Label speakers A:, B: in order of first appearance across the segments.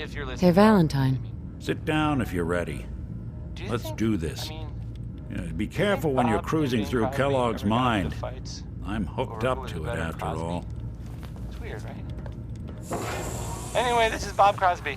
A: If you're listening.
B: Hey, Valentine.
C: Sit down if you're ready. Let's do this. Be careful when you're cruising through Kellogg's mind. I'm hooked up to it after all.
A: It's weird, right? Anyway, this is Bob Crosby.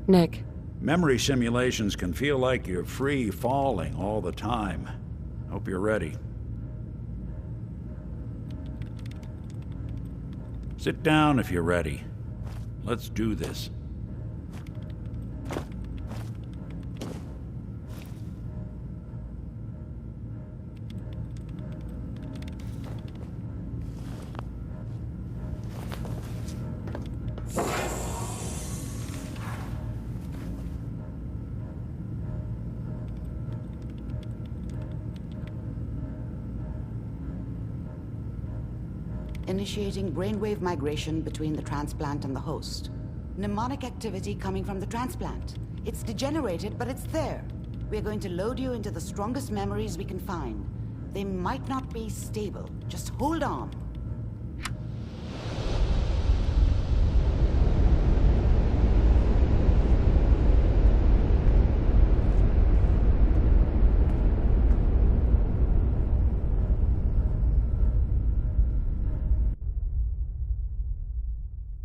B: Nick.
C: Memory simulations can feel like you're free falling all the time. Hope you're ready. Sit down if you're ready. Let's do this.
D: Initiating brainwave migration between the transplant and the host. Mnemonic activity coming from the transplant. It's degenerated, but it's there. We're going to load you into the strongest memories we can find. They might not be stable. Just hold on.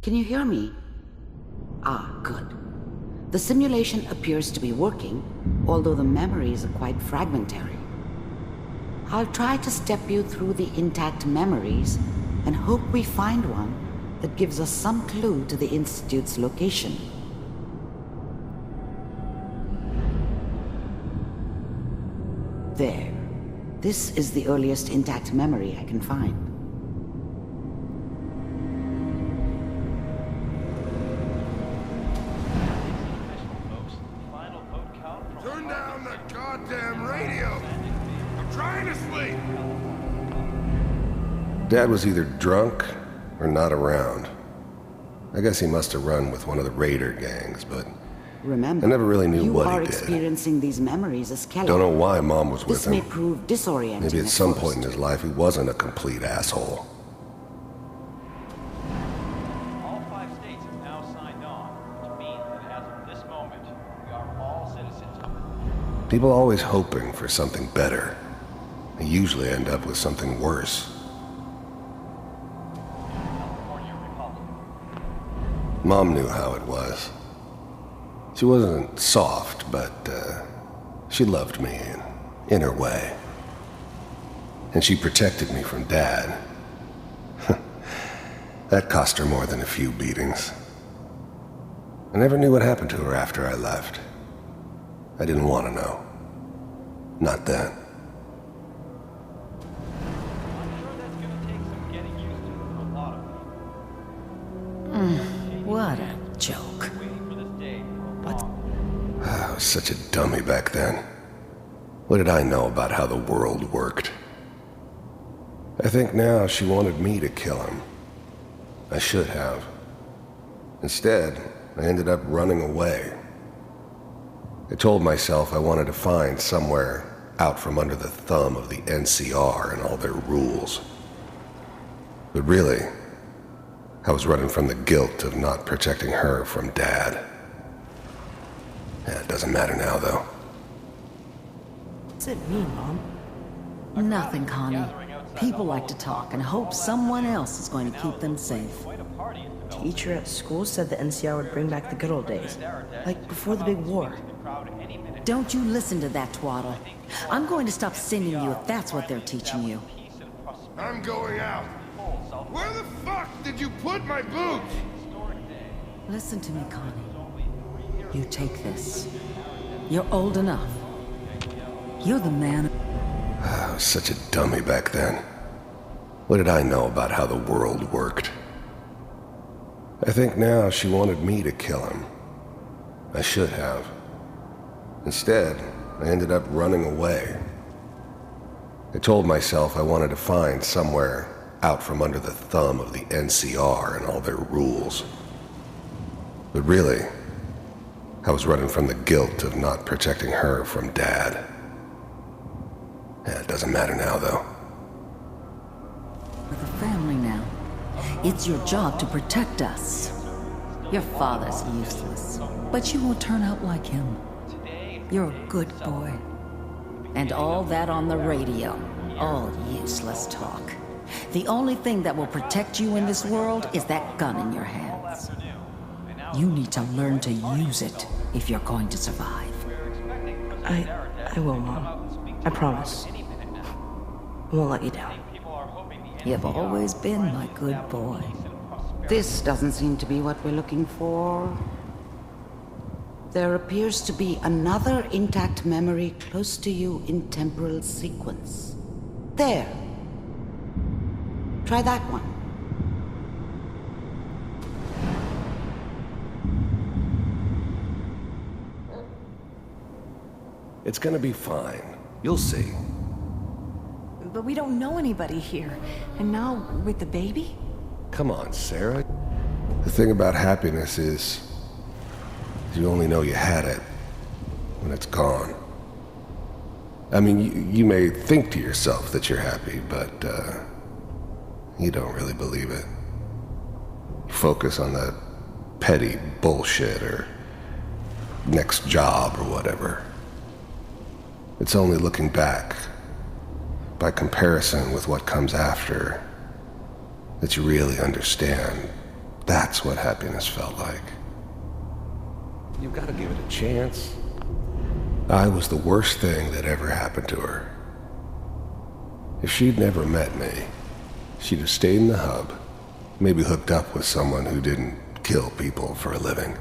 D: Can you hear me? Ah, good. The simulation appears to be working, although the memories are quite fragmentary. I'll try to step you through the intact memories and hope we find one that gives us some clue to the Institute's location. There. This is the earliest intact memory I can find.
E: Turn down the goddamn radio! I'm trying to sleep!
F: Dad was either drunk or not around. I guess he must have run with one of the raider gangs, but
D: Remember,
F: I never really knew what he
D: you are
F: did.
D: experiencing these memories as Kellogg.
F: Don't know why Mom was with
D: This
F: him.
D: may prove disorienting.
F: Maybe at some point in his life he wasn't a complete asshole.
G: All 5 states have now signed on, which means that as of this moment, we are all citizens of
F: People always hoping for something better. They usually end up with something worse.
G: California Republic.
F: Mom knew how it was. She wasn't soft, but she loved me in her way. And she protected me from Dad. That cost her more than a few beatings. I never knew what happened to her after I left. I didn't want to know. Not then.
G: I'm sure that's gonna take some getting used to for a lot of people.
D: What a joke.
G: Waiting for this day for a long
F: I was such a dummy back then. What did I know about how the world worked? I think now she wanted me to kill him. I should have. Instead, I ended up running away. I told myself I wanted to find somewhere out from under the thumb of the NCR and all their rules. But really, I was running from the guilt of not protecting her from Dad. Yeah, it doesn't matter now, though.
H: What's it mean, Mom? Nothing, Connie. People like to talk and hope someone else is going to keep them safe.
I: Teacher at school said the NCR would bring back the good old days. Like before the big war.
H: Don't you listen to that twaddle. I'm going to stop sending you if that's what they're teaching you.
E: I'm going out. Where the fuck did you put my boots?
H: Listen to me, Connie. You take this. You're old enough. You're the man.
F: I was such a dummy back then. What did I know about how the world worked? I think now she wanted me to kill him. I should have. Instead, I ended up running away. I told myself I wanted to find somewhere out from under the thumb of the NCR and all their rules. But really, I was running from the guilt of not protecting her from Dad. Yeah, it doesn't matter now, though.
H: With a family now, it's your job to protect us. Your father's useless, but you won't turn out like him. You're a good boy. And all that on the radio, all useless talk. The only thing that will protect you in this world is that gun in your hands. You need to learn to use it if you're going to survive.
I: I will, Mom. I promise. I won't let you down.
H: You've always been my good boy.
D: This doesn't seem to be what we're looking for. There appears to be another intact memory close to you in temporal sequence. There. Try that one.
F: It's gonna be fine. You'll see.
B: But we don't know anybody here. And now, with the baby?
F: Come on, Sarah. The thing about happiness is you only know you had it when it's gone. I mean, you may think to yourself that you're happy, but you don't really believe it. You focus on that petty bullshit or next job or whatever. It's only looking back, by comparison with what comes after, that you really understand. That's what happiness felt like. You've got to give it a chance. I was the worst thing that ever happened to her. If she'd never met me, she'd have stayed in the hub, maybe hooked up with someone who didn't kill people for a living.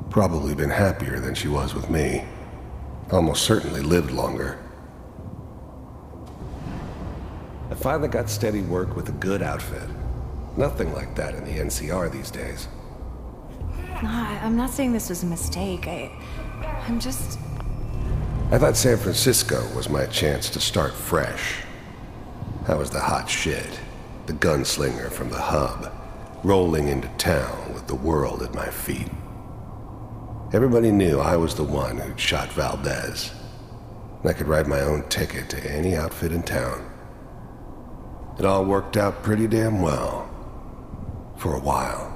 F: Probably been happier than she was with me. Almost certainly lived longer. I finally got steady work with a good outfit. Nothing like that in the NCR these days.
B: No, I'm not saying this was a mistake. I'm just...
F: I thought San Francisco was my chance to start fresh. I was the hot shit, the gunslinger from the hub, rolling into town with the world at my feet. Everybody knew I was the one who'd shot Valdez, and I could write my own ticket to any outfit in town. It all worked out pretty damn well, for a while.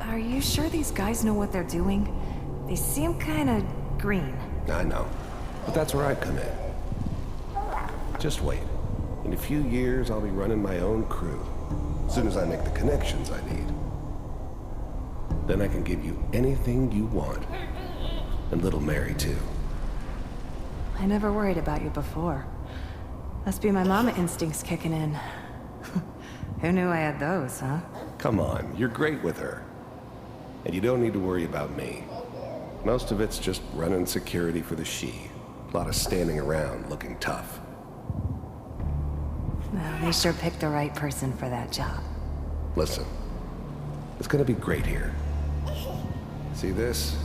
B: Are you sure these guys know what they're doing? They seem kinda green.
F: I know, but that's where I come in. Just wait. In a few years, I'll be running my own crew, as soon as I make the connections I need. Then I can give you anything you want. And little Mary, too.
B: I never worried about you before. Must be my mama instincts kicking in. Who knew I had those, huh?
F: Come on, you're great with her. And you don't need to worry about me. Most of it's just running security for the she. A lot of standing around looking tough.
B: Well, they sure picked the right person for that job.
F: Listen, it's gonna be great here. See this?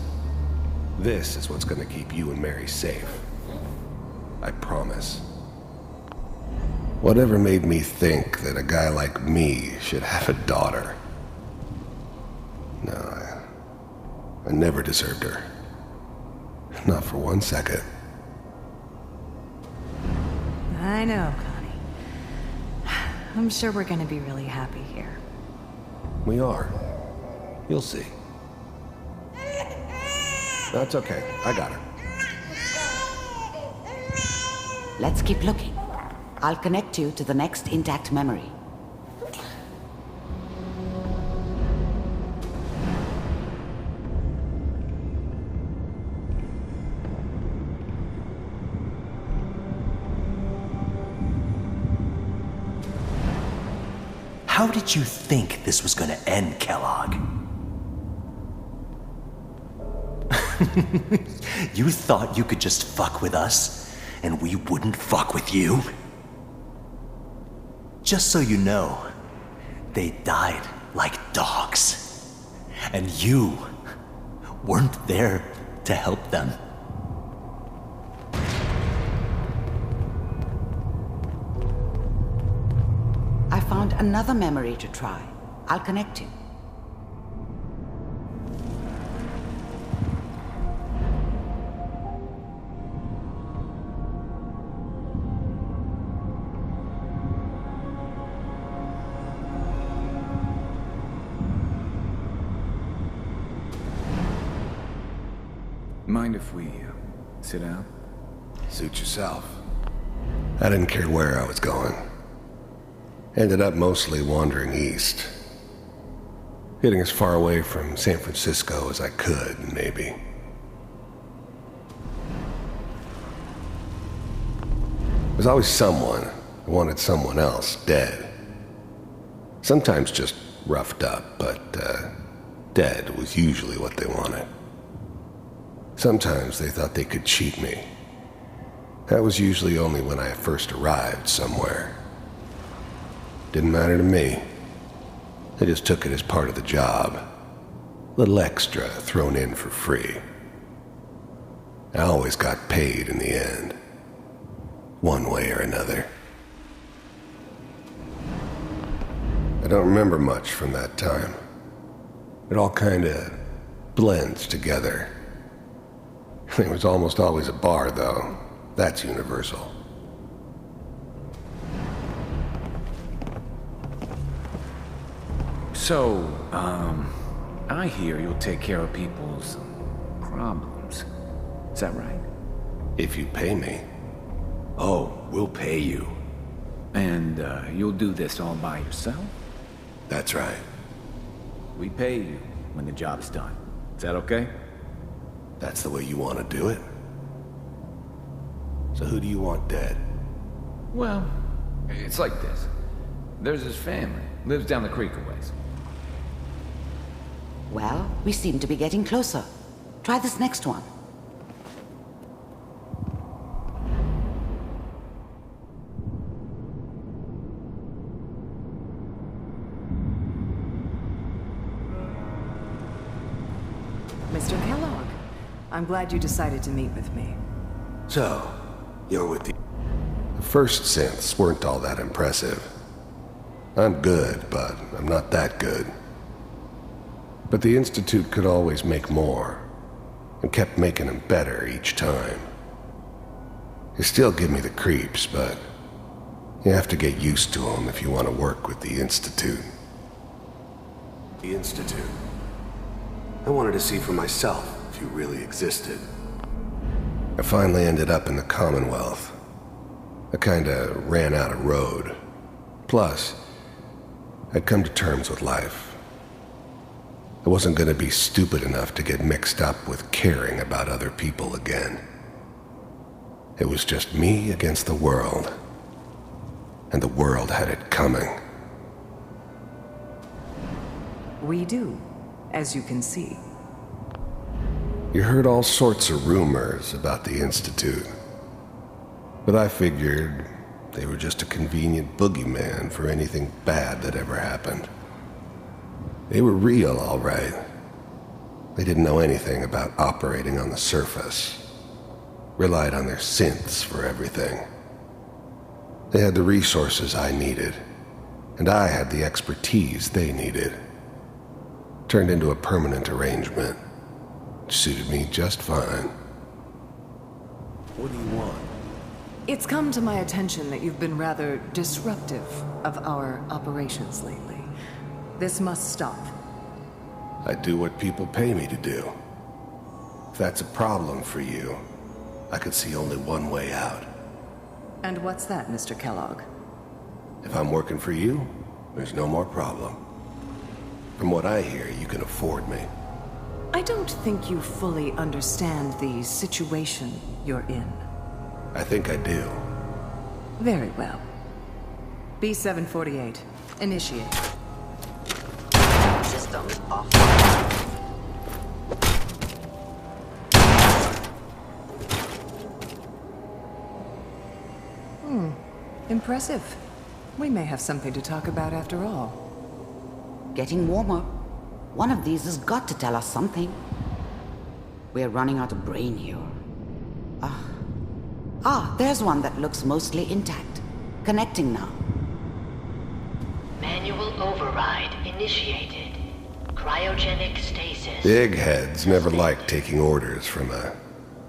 F: This is what's gonna keep you and Mary safe. I promise. Whatever made me think that a guy like me should have a daughter? No, I never deserved her. Not for 1 second.
B: I know, Connie. I'm sure we're gonna be really happy here.
F: We are. You'll see. That's okay. I got her.
D: Let's keep looking. I'll connect you to the next intact memory.
J: How did you think this was gonna end, Kellogg? You thought you could just fuck with us, and we wouldn't fuck with you? Just so you know, they died like dogs. And you weren't there to help them.
D: found another memory to try. I'll connect you.
K: Mind if we sit down?
F: Suit yourself. I didn't care where I was going. Ended up mostly wandering east. Getting as far away from San Francisco as I could, maybe. There's always someone who wanted someone else dead. Sometimes just roughed up, but dead was usually what they wanted. Sometimes they thought they could cheat me. That was usually only when I first arrived somewhere. Didn't matter to me. I just took it as part of the job. Little extra thrown in for free. I always got paid in the end. One way or another. I don't remember much from that time. It all kinda blends together. There was almost always a bar, though. That's universal.
K: So, I hear you'll take care of people's problems. Is that right?
F: If you pay me.
K: Oh, we'll pay you. And, you'll do this all by yourself?
F: That's right.
K: We pay you when the job's done. Is that okay?
F: That's the way you want to do it? So who do you want dead?
K: Well, it's like this. There's his family. Lives down the creek a ways.
D: Well, we seem to be getting closer. Try this next one.
B: Mr. Kellogg, I'm glad you decided to meet with me.
F: So, you're with the first synths weren't all that impressive. I'm good, but I'm not that good. But the Institute could always make more, and kept making them better each time. They still give me the creeps, but you have to get used to them if you want to work with the Institute. The Institute. I wanted to see for myself if you really existed. I finally ended up in the Commonwealth. I kinda ran out of road. Plus, I'd come to terms with life. I wasn't gonna be stupid enough to get mixed up with caring about other people again. It was just me against the world. And the world had it coming.
B: We do, as you can see.
F: You heard all sorts of rumors about the Institute. But I figured they were just a convenient boogeyman for anything bad that ever happened. They were real, all right. They didn't know anything about operating on the surface. Relied on their synths for everything. They had the resources I needed, and I had the expertise they needed. Turned into a permanent arrangement. Suited me just fine. What do you want?
B: It's come to my attention that you've been rather disruptive of our operations lately. This must stop.
F: I do what people pay me to do. If that's a problem for you, I could see only one way out.
B: And what's that, Mr. Kellogg?
F: If I'm working for you, there's no more problem. From what I hear, you can afford me.
B: I don't think you fully understand the situation you're in.
F: I think I do.
B: Very well. B-748, initiate.
L: System off.
B: Impressive. We may have something to talk about after all.
D: Getting warmer. One of these has got to tell us something. We're running out of brain here. There's one that looks mostly intact. Connecting now.
L: Manual override initiated. Cryogenic stasis.
F: The eggheads never liked taking orders from a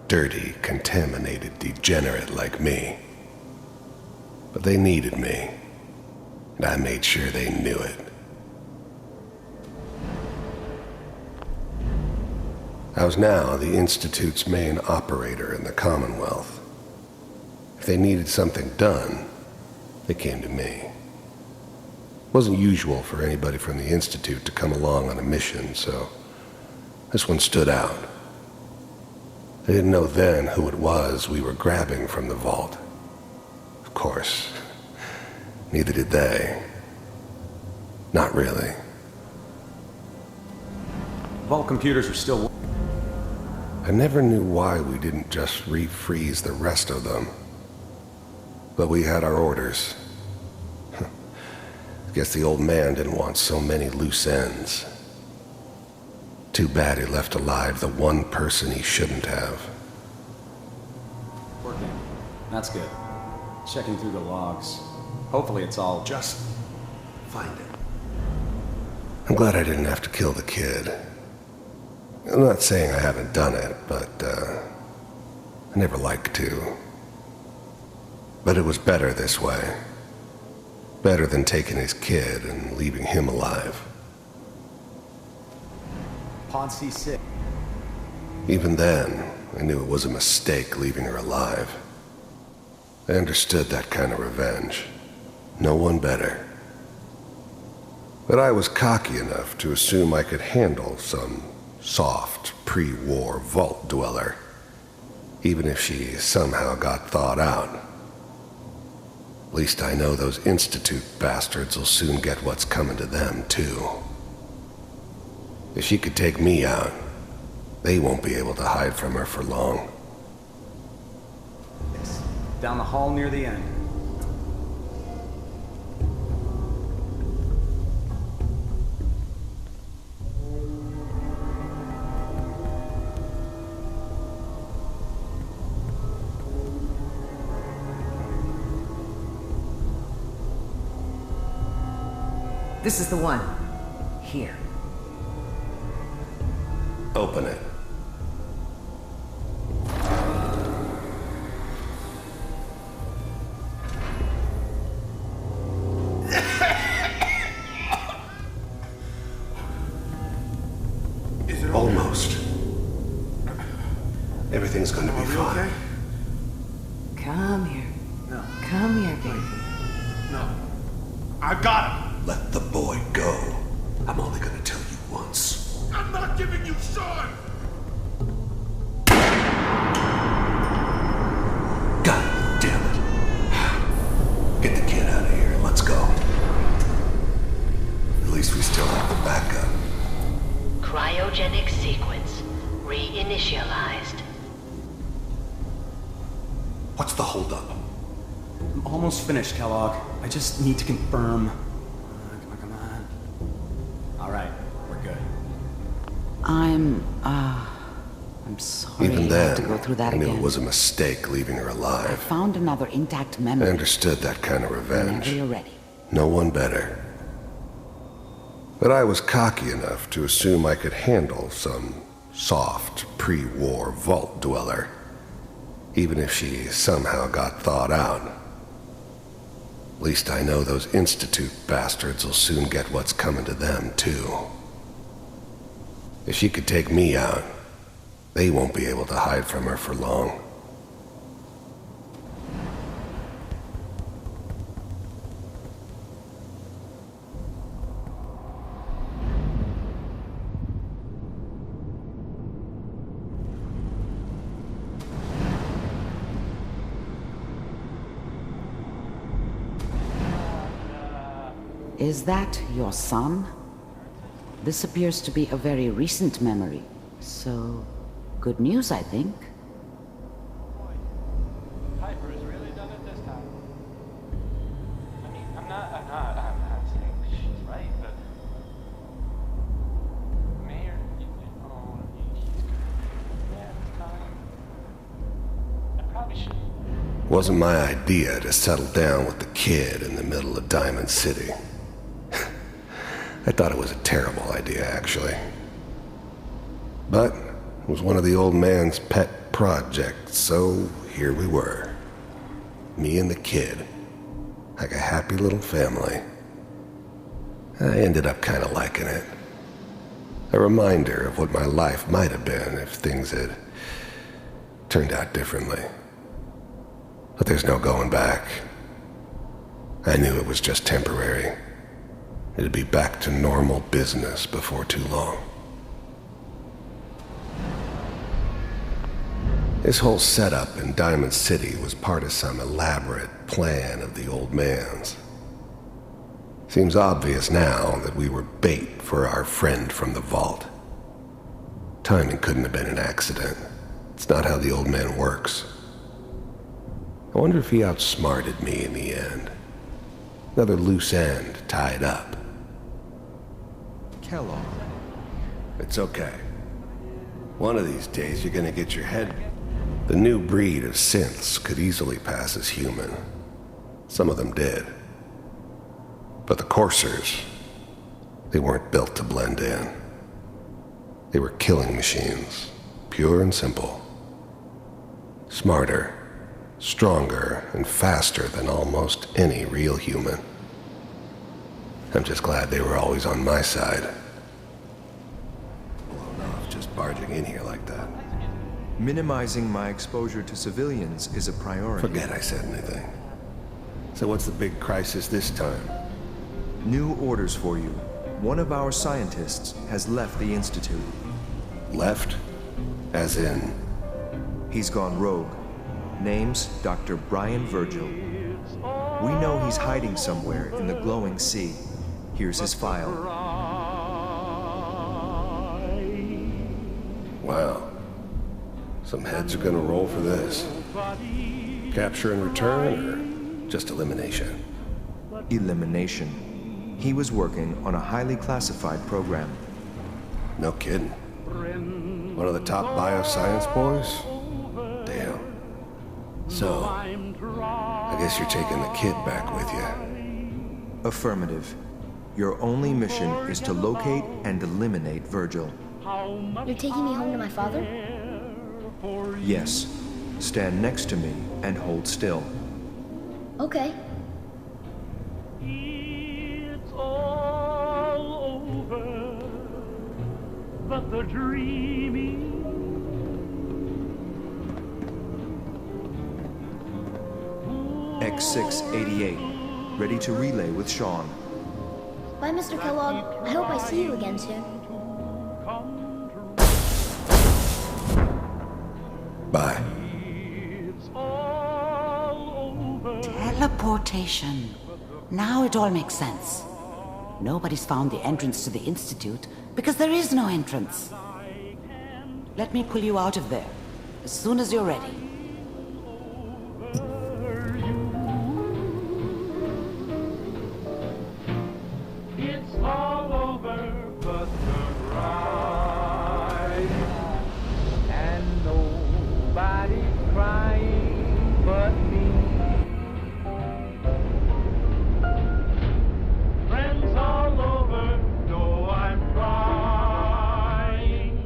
F: dirty, contaminated degenerate like me. But they needed me, and I made sure they knew it. I was now the Institute's main operator in the Commonwealth. If they needed something done, they came to me. It wasn't usual for anybody from the Institute to come along on a mission, so this one stood out. I didn't know then who it was we were grabbing from the vault. Of course, neither did they. Not really.
M: Vault computers are still...
F: I never knew why we didn't just refreeze the rest of them. But we had our orders. Guess the old man didn't want so many loose ends. Too bad he left alive the one person he shouldn't have.
M: Working. That's good. Checking through the logs. Hopefully it's all...
F: Just find it. I'm glad I didn't have to kill the kid. I'm not saying I haven't done it, but I never liked to. But it was better this way. Better than taking his kid and leaving him alive.
M: Pod C6.
F: Even then, I knew it was a mistake leaving her alive. I understood that kind of revenge. No one better. But I was cocky enough to assume I could handle some soft, pre-war vault dweller, even if she somehow got thawed out. At least I know those Institute bastards will soon get what's coming to them, too. If she could take me out, they won't be able to hide from her for long.
M: Yes. Down the hall near the end.
B: This is the one. Here.
F: Open it.
E: Is it
F: almost? Everything's going to be fine.
E: Okay?
B: Come here.
E: No.
B: Come here, baby.
E: No. I got him.
F: Let the boy go. I'm only going to tell you once.
E: I'm not giving you Sean.
F: God damn it. Get the kid out of here. Let's go. At least we still have the backup.
L: Cryogenic sequence reinitialized.
F: What's the holdup?
M: I'm almost finished, Kellogg. I just need to confirm. Come on. All right, we're good.
D: I'm sorry
F: Even
D: you
F: then,
D: had to go through that
F: I knew
D: again.
F: it was a mistake leaving her
D: I
F: alive.
D: found another intact
F: I
D: memory.
F: understood that kind of revenge.
D: Whenever you're ready.
F: No one better. But I was cocky enough to assume I could handle some soft, pre-war vault dweller, even if she somehow got thawed out. At least I know those Institute bastards will soon get what's coming to them, too. If she could take me out, they won't be able to hide from her for long.
D: Is that your son? This appears to be a very recent memory. So, good news, I think.
A: Piper has really done it this time. I mean, I'm not saying she's right, but Mayor, he's good. Yeah, this time. I probably should.
F: Wasn't my idea to settle down with the kid in the middle of Diamond City. I thought it was a terrible idea, actually. But it was one of the old man's pet projects, so here we were. Me and the kid. Like a happy little family. I ended up kind of liking it. A reminder of what my life might have been if things had turned out differently. But there's no going back. I knew it was just temporary. It'd be back to normal business before too long. This whole setup in Diamond City was part of some elaborate plan of the old man's. Seems obvious now that we were bait for our friend from the vault. Timing couldn't have been an accident. It's not how the old man works. I wonder if he outsmarted me in the end. Another loose end tied up.
N: Kellogg.
F: It's okay. One of these days you're gonna get your head... The new breed of synths could easily pass as human. Some of them did. But the coursers, they weren't built to blend in. They were killing machines, pure and simple. Smarter, stronger, and faster than almost any real human. I'm just glad they were always on my side. Blown off just barging in here like that.
N: Minimizing my exposure to civilians is a priority.
F: Forget I said anything. So what's the big crisis this time?
N: New orders for you. One of our scientists has left the Institute.
F: Left? As in?
N: He's gone rogue. Name's Dr. Brian Virgil. We know he's hiding somewhere in the glowing sea. Here's his file.
F: Wow. Some heads are gonna roll for this. Capture and return, or just elimination?
N: Elimination. He was working on a highly classified program.
F: No kidding. One of the top bioscience boys? Damn. So, I guess you're taking the kid back with you.
N: Affirmative. Your only mission is to locate and eliminate Virgil.
O: You're taking me home to my father?
N: Yes. Stand next to me and hold still.
O: Okay.
P: It's all over, but the dreaming.
N: X688, ready to relay with Sean.
O: Bye, Mr. Kellogg. I hope I see you again soon.
F: Bye.
D: Teleportation. Now it all makes sense. Nobody's found the entrance to the Institute because there is no entrance. Let me pull you out of there as soon as you're ready.
P: It's all over, but the ride. And nobody's crying but me. Friends all over know I'm trying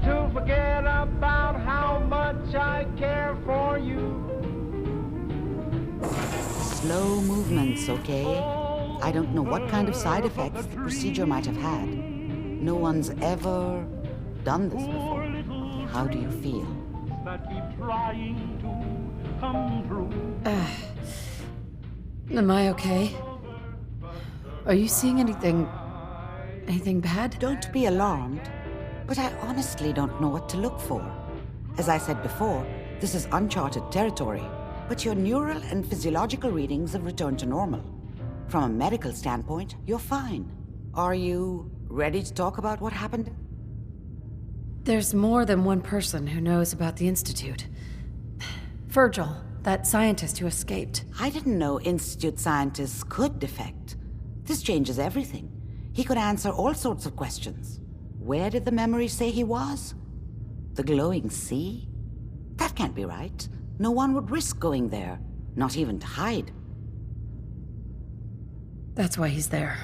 P: to forget about how much I care for you.
D: Slow movements, okay? I don't know what kind of side effects the procedure might have had. No one's ever done this before. How do you feel?
P: That keep trying to come true.
B: Am I okay? Are you seeing anything bad?
D: Don't be alarmed, but I honestly don't know what to look for. As I said before, this is uncharted territory, but your neural and physiological readings have returned to normal. From a medical standpoint, you're fine. Are you ready to talk about what happened?
B: There's more than one person who knows about the Institute. Virgil, that scientist who escaped.
D: I didn't know Institute scientists could defect. This changes everything. He could answer all sorts of questions. Where did the memory say he was? The glowing sea? That can't be right. No one would risk going there, not even to hide.
B: That's why he's there.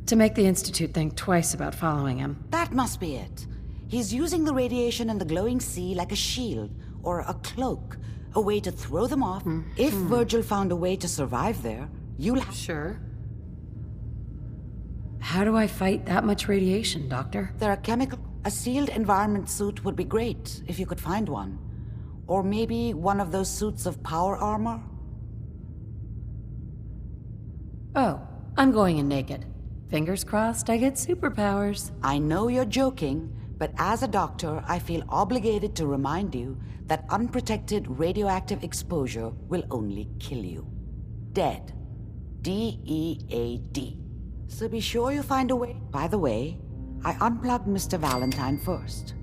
B: To make the Institute think twice about following him.
D: That must be it. He's using the radiation in the glowing sea like a shield, or a cloak, a way to throw them off. If Virgil found a way to survive there, you'll have...
B: Sure. How do I fight that much radiation, Doctor?
D: There are chemical... A sealed environment suit would be great, if you could find one. Or maybe one of those suits of power armor?
B: Oh, I'm going in naked. Fingers crossed I get superpowers.
D: I know you're joking, but as a doctor, I feel obligated to remind you that unprotected radioactive exposure will only kill you. Dead. D-E-A-D. So be sure you find a way. By the way, I unplugged Mr. Valentine first.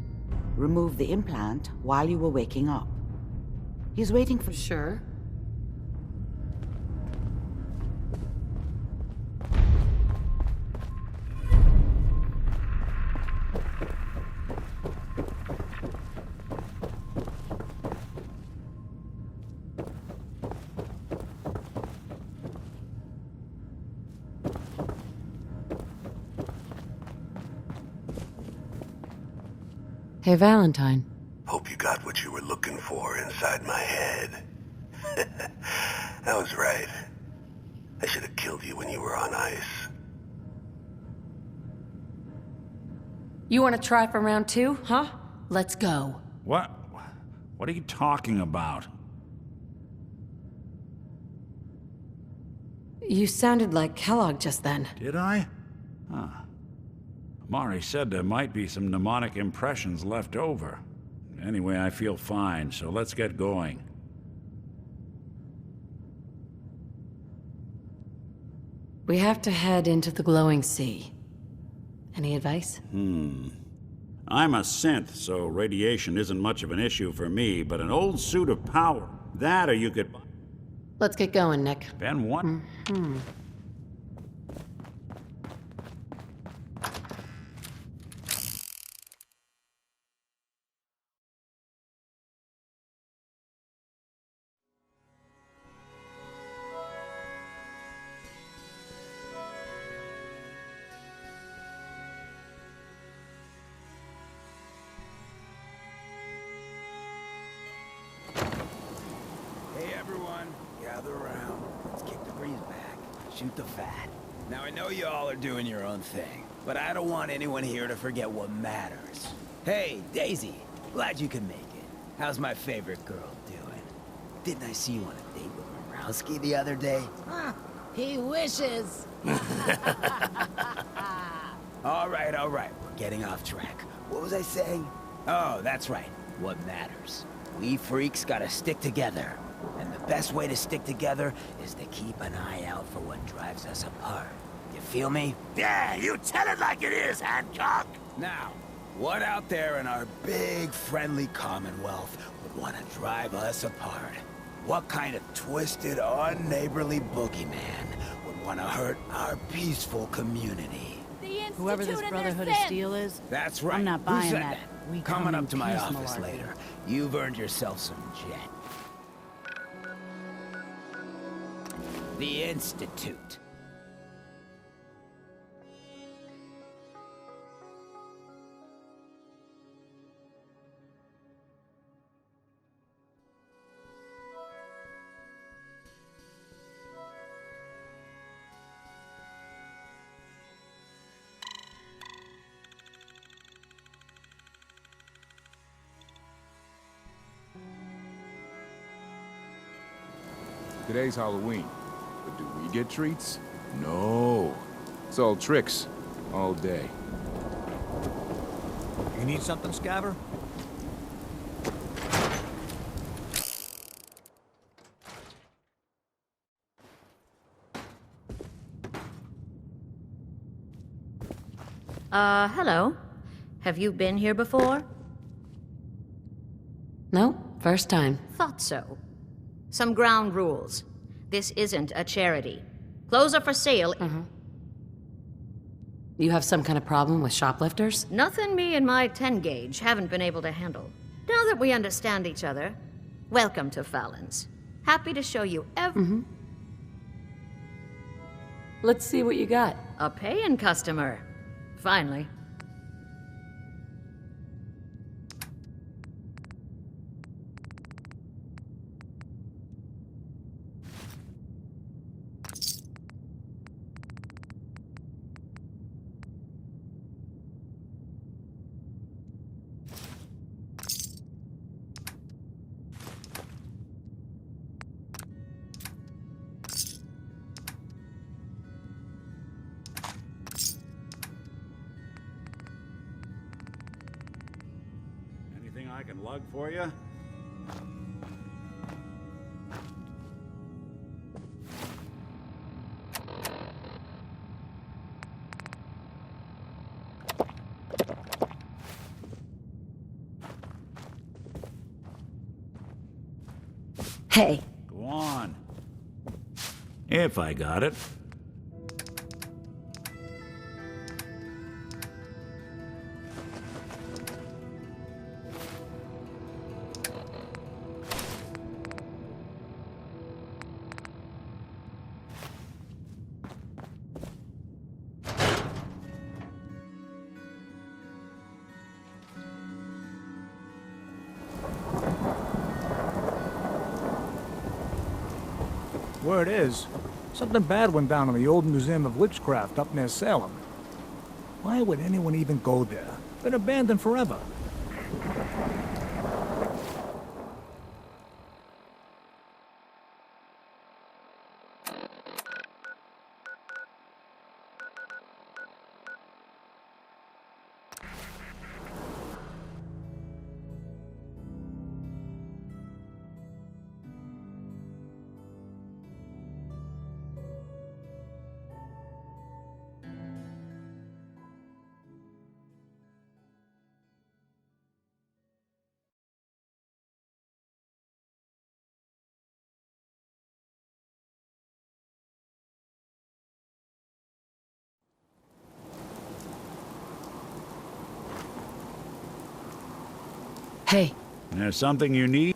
D: Removed the implant while you were waking up. He's waiting for...
B: Sure. Hey, Valentine.
F: Hope you got what you were looking for inside my head. I was right. I should have killed you when you were on ice.
B: You want to try for round 2, huh? Let's go.
C: What? What are you talking about?
B: You sounded like Kellogg just then.
C: Did I? Huh. Mari said there might be some mnemonic impressions left over. Anyway, I feel fine, so let's get going.
B: We have to head into the glowing sea. Any advice?
C: I'm a synth, so radiation isn't much of an issue for me, but an old suit of power, that or you could...
B: Let's get going, Nick.
C: Ben, what?
Q: Shoot the fat. Now, I know you all are doing your own thing, but I don't want anyone here to forget what matters. Hey, Daisy, glad you could make it. How's my favorite girl doing? Didn't I see you on a date with Morowski the other day?
R: He wishes.
Q: All right, we're getting off track. What was I saying? Oh, that's right. What matters. We freaks gotta stick together. And the best way to stick together is to keep an eye out for what drives us apart. You feel me?
E: Yeah, you tell it like it is, Hancock!
Q: Now, what out there in our big, friendly Commonwealth would want to drive us apart? What kind of twisted, unneighborly boogeyman would want to hurt our peaceful community?
R: Whoever this Brotherhood of Steel is,
Q: That's right.
R: I'm not
Q: Who
R: buying
Q: said
R: that. We
Q: Coming
R: come
Q: up
R: in
Q: to my
R: peace,
Q: office
R: malarkey.
Q: later. You've earned yourself some jet. The Institute.
S: Today's Halloween, but do we get treats? No. It's all tricks, all day.
J: You need something, Scabber?
L: Hello. Have you been here before?
B: No, first time.
L: Thought so. Some ground rules. This isn't a charity. Clothes are for sale.
B: You have some kind of problem with shoplifters?
L: Nothing me and my 10 gauge haven't been able to handle. Now that we understand each other, welcome to Fallon's. Happy to show you
B: Let's see what you got.
L: A paying customer. Finally.
C: Anything I can lug for you?
I: Hey.
C: Go on. If I got it.
T: Word is, something bad went down in the old Museum of Witchcraft up near Salem. Why would anyone even go there? Been abandoned forever.
I: Hey.
C: There's something you need?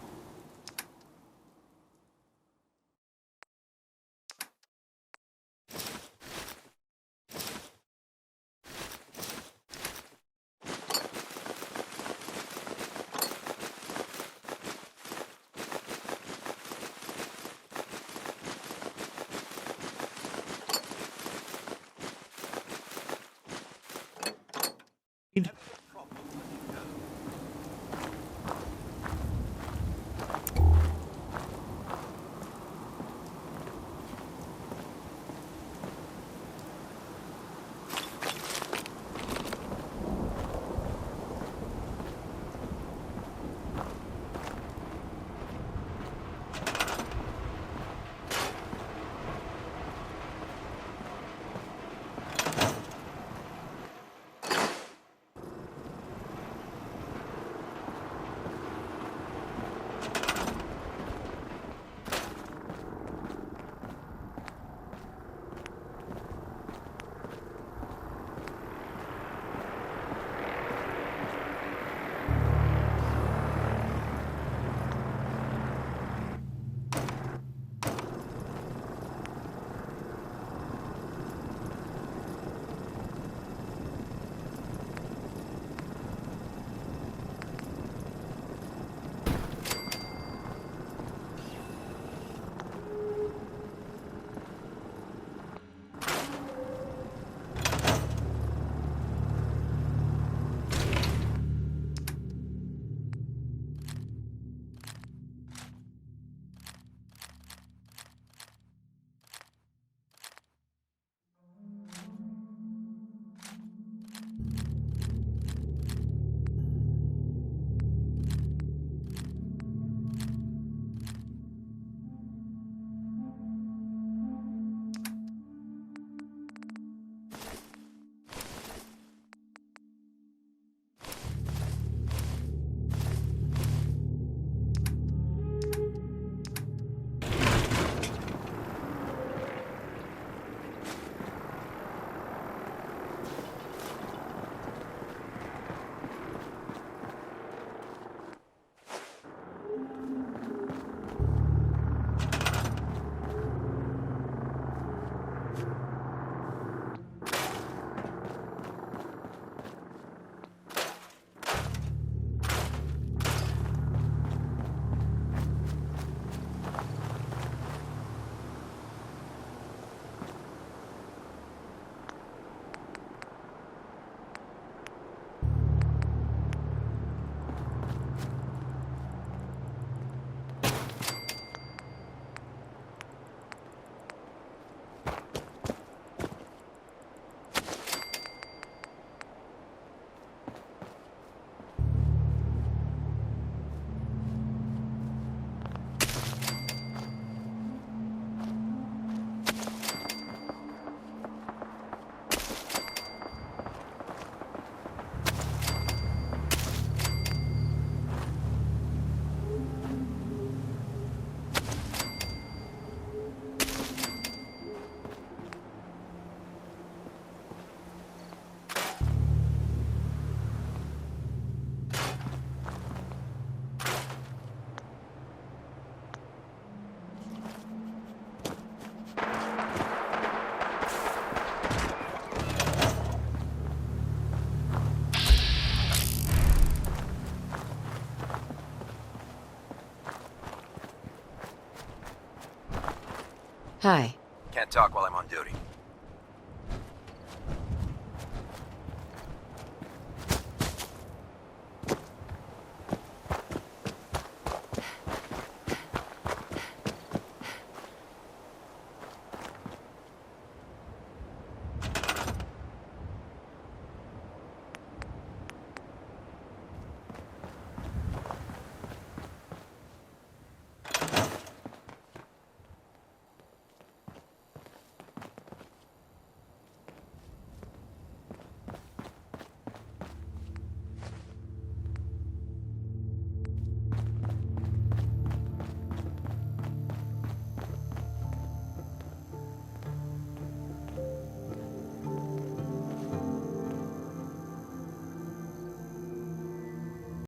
D: Hi.
U: Can't talk while I'm on duty.